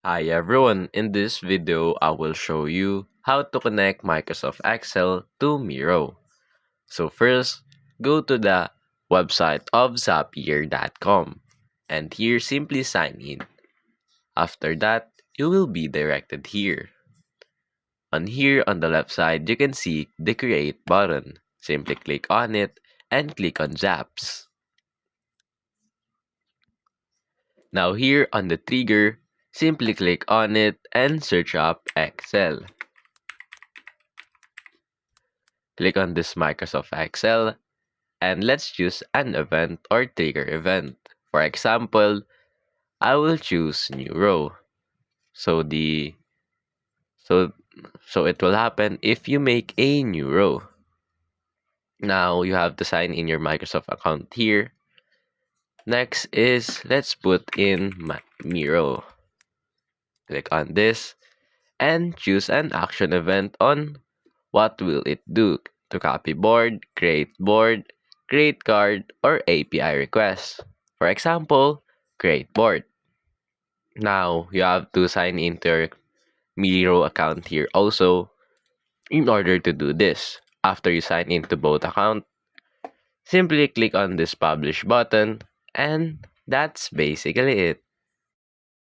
Hi everyone, in this video I will show you how to connect Microsoft Excel to Miro. So first, go to the website of zapier.com and here simply sign in. After that, you will be directed here. On here on the left side, you can see the create button. Simply click on it and click on Zaps. Now here on the trigger, simply click on it and search up Excel. Click on this Microsoft Excel and let's choose an event or trigger event. For example, I will choose new row. So the so so it will happen if you make a new row. Now you have to sign in your Microsoft account here. Next is let's put in Miro. Click on this and choose an action event on what will it do to copy board, create card, or API request. For example, create board. Now, you have to sign into your Miro account here also in order to do this. After you sign into both accounts, simply click on this publish button and that's basically it.